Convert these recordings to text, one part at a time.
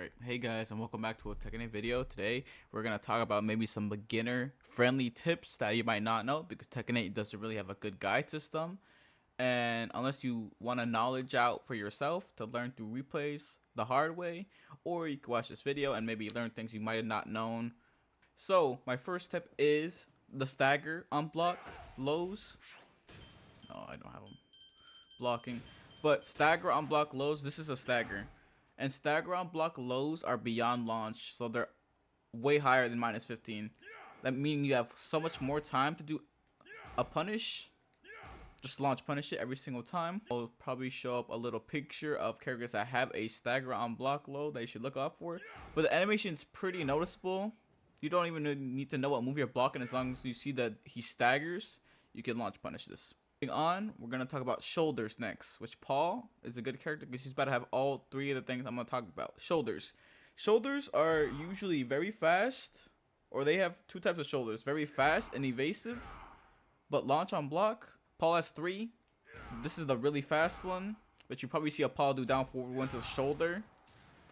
Alright, hey guys, and welcome back to a Tekken video. Today, we're going to talk about maybe some beginner-friendly tips that you might not know, because Tekken 8 doesn't really have a good guide system. And unless you want to knowledge out for yourself to learn through replays the hard way, or you can watch this video and maybe learn things you might have not known. So, my first tip is the stagger unblock lows. Oh, I don't have them blocking. But stagger unblock lows, this is a stagger. And stagger on block lows are beyond launch, so they're way higher than minus 15. That means you have so much more time to do a punish. Just launch punish it every single time. I'll probably show up a little picture of characters that have a stagger on block low that you should look out for. But the animation is pretty noticeable. You don't even need to know what move you're blocking. As long as you see that he staggers, you can launch punish this. Moving on, we're going to talk about shoulders next, which Paul is a good character because he's about to have all three of the things I'm going to talk about. Shoulders. Shoulders are usually very fast, or they have two types of shoulders. Very fast and evasive, but launch on block. Paul has three. This is the really fast one, but you probably see a Paul do down forward one to the shoulder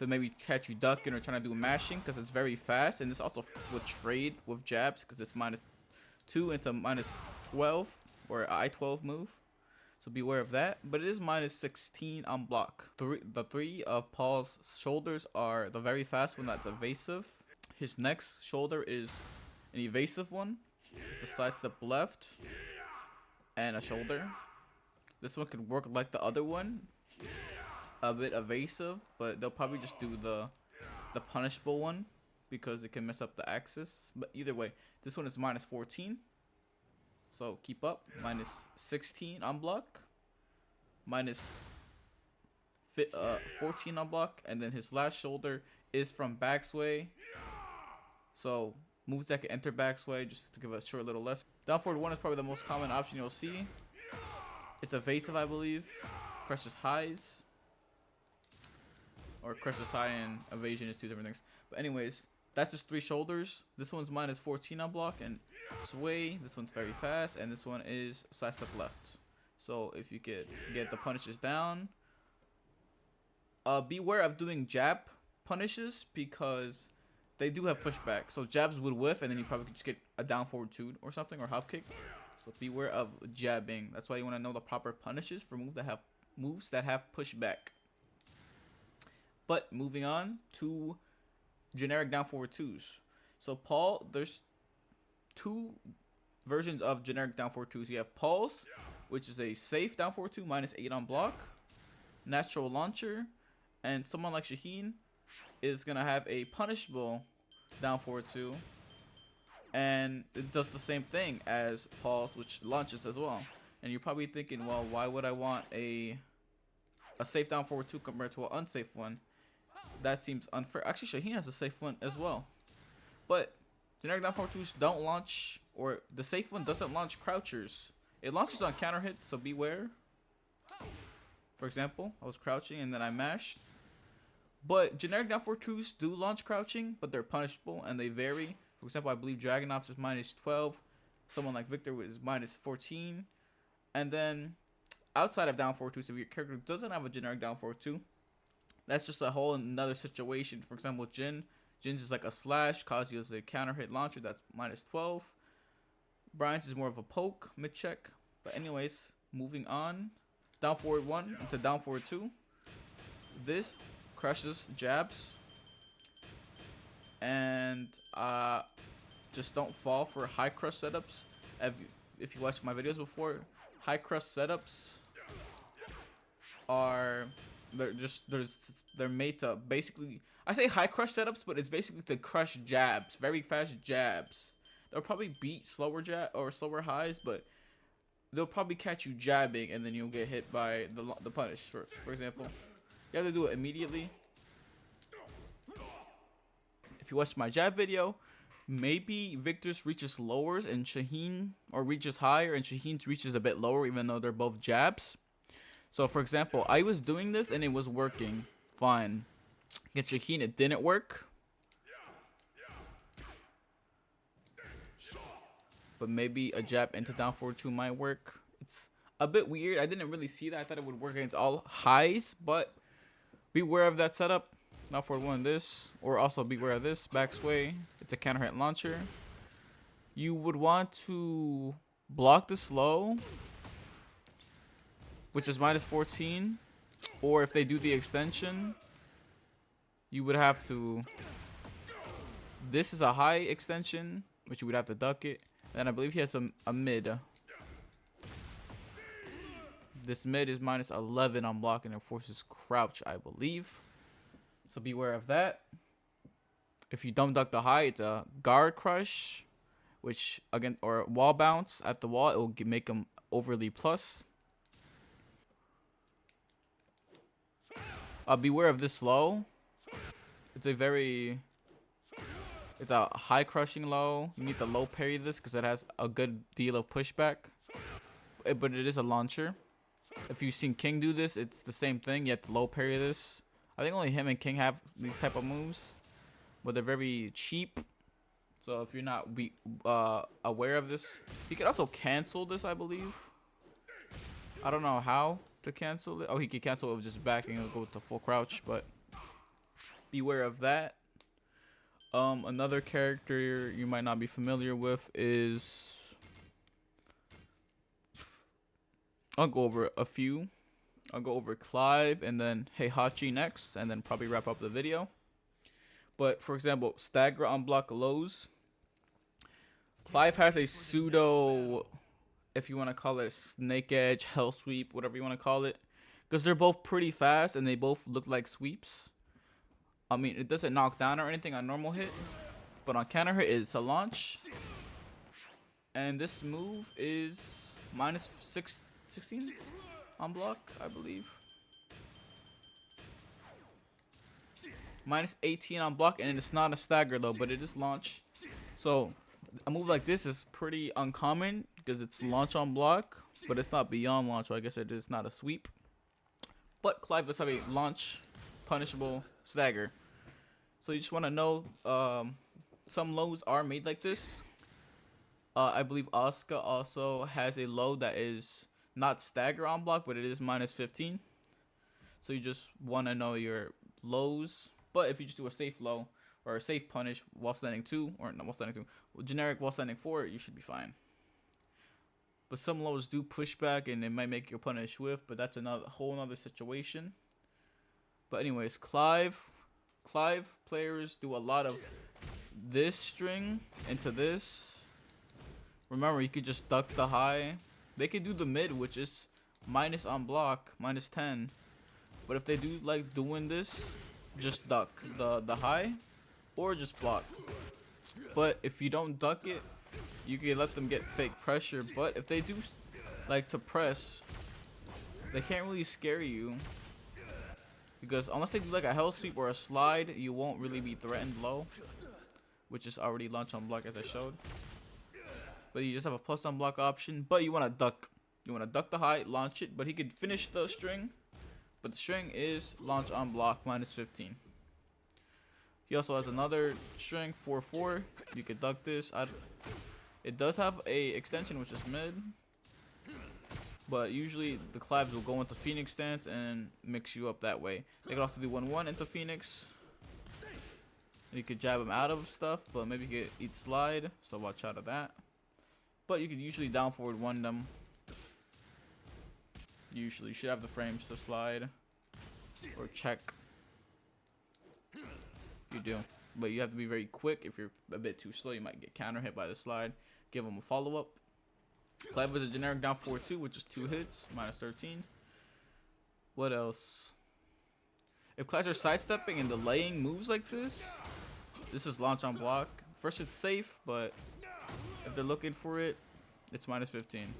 to maybe catch you ducking or trying to do mashing because it's very fast. And this also will trade with jabs because it's -2 into -12. Or I-12 move, so beware of that. But it is -16 on block. The three of Paul's shoulders are the very fast one that's evasive. His next shoulder is an evasive one. It's a sidestep left and a shoulder. This one could work like the other one, a bit evasive, but they'll probably just do the punishable one because it can mess up the axis. But either way, this one is -14. So keep up. -16 on block, -14 on block, and then his last shoulder is from backsway. So moves that can enter backsway, just to give a short little lesson. Down forward one is probably the most common option you'll see. It's evasive, I believe. Crushes highs, or crushes high and evasion is two different things. But anyways, that's just three shoulders. This one's -14 on block and sway. This one's very fast, and this one is sidestep left. So if you could get the punishes down, beware of doing jab punishes because they do have pushback. So jabs would whiff, and then you probably could just get a down forward 2 or something, or hop kicked. So beware of jabbing. That's why you want to know the proper punishes for moves that have pushback. But moving on to generic down forward 2s. So Paul, there's two versions of generic down forward 2s. You have Paul's, which is a safe down forward 2, -8 on block, natural launcher, and someone like Shaheen is gonna have a punishable down forward 2, and it does the same thing as Paul's, which launches as well. And you're probably thinking, well, why would I want a safe down forward 2 compared to an unsafe one? That seems unfair. Actually, Shaheen has a safe one as well. But generic down forward 2s don't launch, or the safe one doesn't launch crouchers. It launches on counter hit, so beware. For example, I was crouching and then I mashed. But generic down forward 2s do launch crouching, but they're punishable and they vary. For example, I believe Dragonov's is -12. Someone like Victor is -14. And then outside of down forward 2s, if your character doesn't have a generic down forward 2, that's just a whole another situation. For example, Jin's is like a slash. Kazuya is a counter hit launcher that's -12. Brian's is more of a poke, mid check. But anyways, moving on. Down forward 1 to down forward 2. This crushes jabs. And just don't fall for high crush setups. If you watched my videos before, high crush setups are... They're made to basically, I say high crush setups, but it's basically to crush jabs, very fast jabs. They'll probably beat slower slower highs, but they'll probably catch you jabbing, and then you'll get hit by the punish. For example, you have to do it immediately. If you watched my jab video, maybe Victor's reaches lowers and Shaheen, or reaches higher and Shaheen's reaches a bit lower, even though they're both jabs. So, for example, I was doing this and it was working fine. Against Shaheen, it didn't work. But maybe a jab into down forward 2 might work. It's a bit weird. I didn't really see that. I thought it would work against all highs, but beware of that setup. Now for one this, or also beware of this back sway. It's a counter hit launcher. You would want to block this low, which is -14, or if they do the extension, you would have to. This is a high extension, which you would have to duck it. And I believe he has a mid. This mid is -11 on blocking and forces crouch, I believe. So beware of that. If you don't duck the high, it's a guard crush, which again, or wall bounce at the wall. It will make them overly plus. Beware of this low. It's a high crushing low. You need to low parry this because it has a good deal of pushback. But it is a launcher. If you've seen King do this, it's the same thing. You have to low parry this. I think only him and King have these type of moves, but they're very cheap. So if you're not aware of this, you can also cancel this, I believe. I don't know how to cancel it. Oh, he can cancel it with just backing and go with the full crouch, but beware of that. Another character you might not be familiar with is, I'll go over a few. I'll go over Clive and then Heihachi next, and then probably wrap up the video. But for example, Stagger Lows. Clive has a pseudo, if you want to call it snake edge, hell sweep, whatever you want to call it, because they're both pretty fast and they both look like sweeps. I mean, it doesn't knock down or anything on normal hit, but on counter hit, it's a launch. And this move is -16 on block, I believe. -18 on block, and it's not a stagger though, but it is launch. So a move like this is pretty uncommon because it's launch on block, but it's not beyond launch, so I guess it is not a sweep. But Clive does have a launch punishable stagger. So you just want to know, some lows are made like this. I believe Asuka also has a low that is not stagger on block, but it is -15. So you just want to know your lows. But if you just do a safe low or a safe punish while standing 2, or not while standing 2, generic while standing 4, you should be fine. But some lows do push back and it might make your punish whiff, but that's another whole other situation. But anyways, Clive players do a lot of this string into this. Remember, you could just duck the high. They could do the mid, which is minus on block, -10. But if they do like doing this, just duck the high or just block. But if you don't duck it, you can let them get fake pressure. But if they do like to press, they can't really scare you, because unless they do like a hell sweep or a slide, you won't really be threatened low, which is already launch on block as I showed. But you just have a plus on block option. But you want to duck. You want to duck the high, launch it. But he could finish the string. But the string is launch on block -15. He also has another string 4/4. You could duck this. It does have a extension which is mid. But usually the Clives will go into Phoenix stance and mix you up that way. They could also do 1-1 into Phoenix. You could jab him out of stuff, but maybe you could eat slide, so watch out of that. But you could usually down forward 1 them. Usually, you should have the frames to slide or check. You do, but you have to be very quick. If you're a bit too slow, you might get counter hit by the slide. Give him a follow up. Clive is a generic down forward 2, which is 2 hits, -13. What else? If Clives are sidestepping and delaying moves like this, this is launch on block. First, it's safe, but if they're looking for it, it's -15.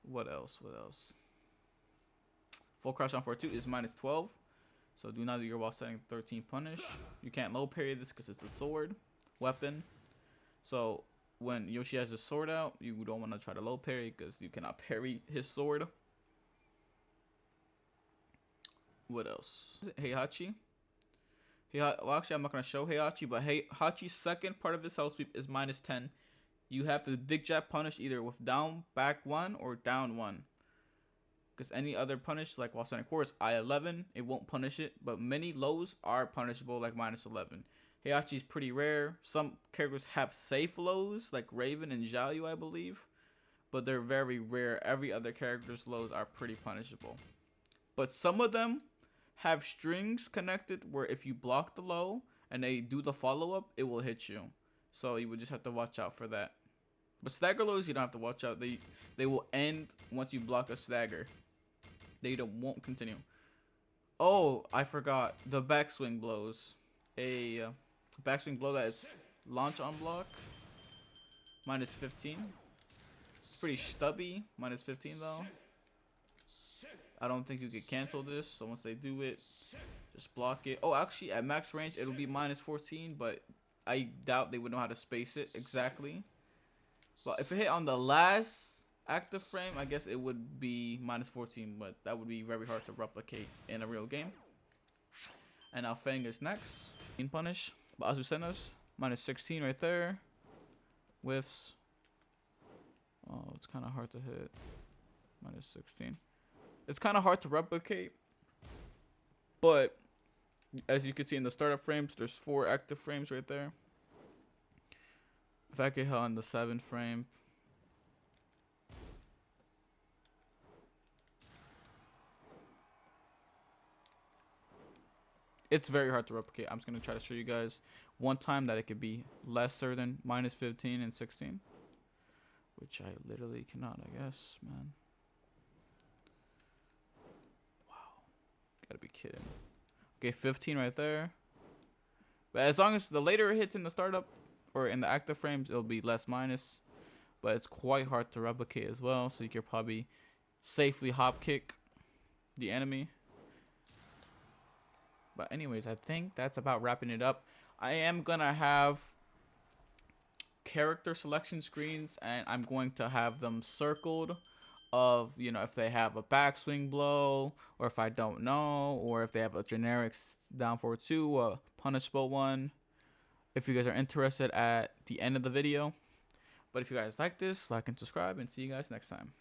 What else? What else? Full crouch on 4-2 is -12. So do not do your while setting 13 punish. You can't low parry this because it's a sword weapon. So when Yoshi has his sword out, you don't want to try to low parry because you cannot parry his sword. What else? Heihachi. Well, actually, I'm not going to show Heihachi, but Heihachi's second part of his hell sweep is -10. You have to dig jab punish either with down back 1 or down 1. because any other punish, like while standing course, I-11, it won't punish it, but many lows are punishable, like -11. Heihachi is pretty rare. Some characters have safe lows, like Raven and Xiaoyu, I believe, but they're very rare. Every other character's lows are pretty punishable. But some of them have strings connected where if you block the low and they do the follow-up, it will hit you. So you would just have to watch out for that. But stagger lows, you don't have to watch out. They will end once you block a stagger. They won't continue. Oh, I forgot. The backswing blows. A backswing blow that is launch on block. -15. It's pretty stubby. -15 though. I don't think you could cancel this. So once they do it, just block it. Oh, actually, at max range, it'll be -14. But I doubt they would know how to space it exactly. But if it hit on the last active frame, I guess it would be -14. But that would be very hard to replicate in a real game. And now Fang is next. Punish. But Azucena's -16 right there. Whiffs. Oh, it's kind of hard to hit. -16. It's kind of hard to replicate. But as you can see in the startup frames, there's 4 active frames right there. If I get hit on the 7th frame. It's very hard to replicate. I'm just going to try to show you guys one time that it could be lesser than -15 and 16. Which I literally cannot, I guess, man. Wow. Gotta be kidding. Okay, 15 right there. But as long as the later it hits in the startup or in the active frames, it'll be less minus. But it's quite hard to replicate as well. So you could probably safely hop kick the enemy. But anyways, I think that's about wrapping it up. I am going to have character selection screens, and I'm going to have them circled of, you know, if they have a backswing blow, or if I don't know, or if they have a generic down forward 2, a punishable one. If you guys are interested at the end of the video. But if you guys like this, like and subscribe, and see you guys next time.